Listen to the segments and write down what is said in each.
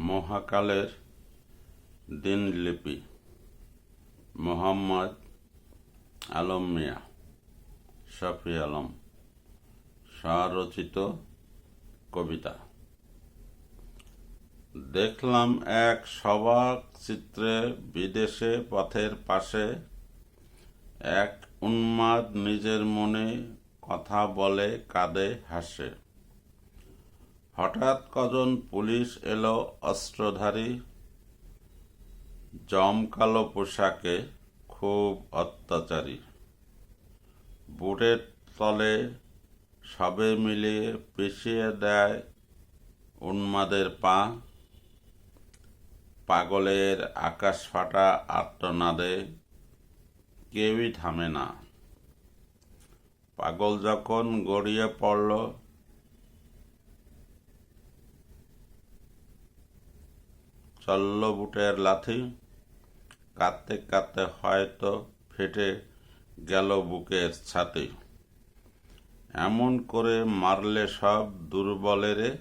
মহাকালের দিনলিপি মোহাম্মদ আলম মিয়া শফি আলম স্বরচিত কবিতা। দেখলাম এক সবাক চিত্রে বিদেশে পথের পাশে এক উন্মাদ নিজের মনে কথা বলে কাঁদে হাসে। হঠাৎ কজন পুলিশ এলো অস্ত্রধারী, জমকালো পোশাকে খুব অত্যাচারী। বুটের তলে সবে মিলিয়ে পিষিয়ে দেয় উন্মাদের পা। পাগলের আকাশ ফাটা আর্তনাদে কেউই থামে না। পাগল যখন গড়িয়ে পড়ল, চলল বুটের লাথি। কাঁদতে কাঁদতে হয়তো ফেটে গেল বুকের ছাতি। এমন করে মারলে সব দুর্বলেরে,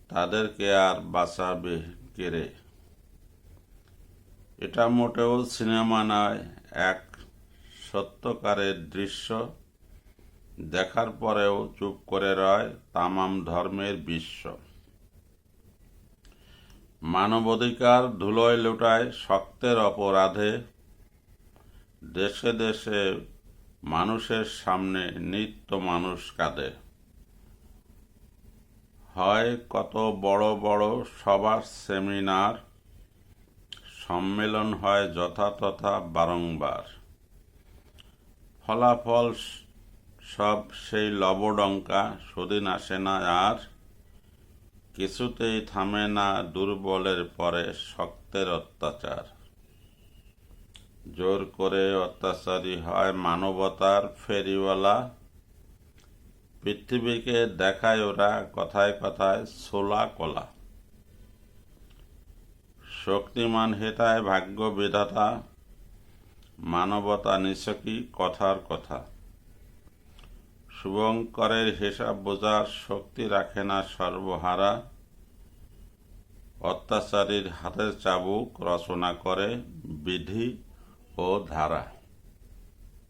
তাদেরকে আর বাঁচাবে কে রে? এটা মোটেও সিনেমা নয়, এক সত্যকারের দৃশ্য। দেখার পরেও চুপ করে রয় তামাম ধর্মের বিশ্ব। মানবাধিকার ধুলোয় লুটায় শক্তের অপরাধে। দেশে দেশে মানুষের সামনে নিত্য মানুষ কাঁদে। হয় কত বড় বড় সবার সেমিনার, সম্মেলন হয় যথাতথা বারংবার। ফলাফল সব সেই লবডঙ্কা, সুদিন আসে না আর। কিছুতেই থামে না দুর্বলের পরে শক্তের অত্যাচার। জোর করে অত্যাচারী হয় মানবতার ফেরিওয়ালা। পৃথিবীকে দেখায় ওরা কথায় কথায় ছোলা কলা। শক্তিমান হেটায় ভাগ্য বিধাতা, মানবতা নিছকই কথার কথা। শুভঙ্করের হিসাব বোঝার শক্তি রাখে না সর্বহারা। অত্যাচারীর হাতের চাবুক রচনা করে বিধি ও ধারা।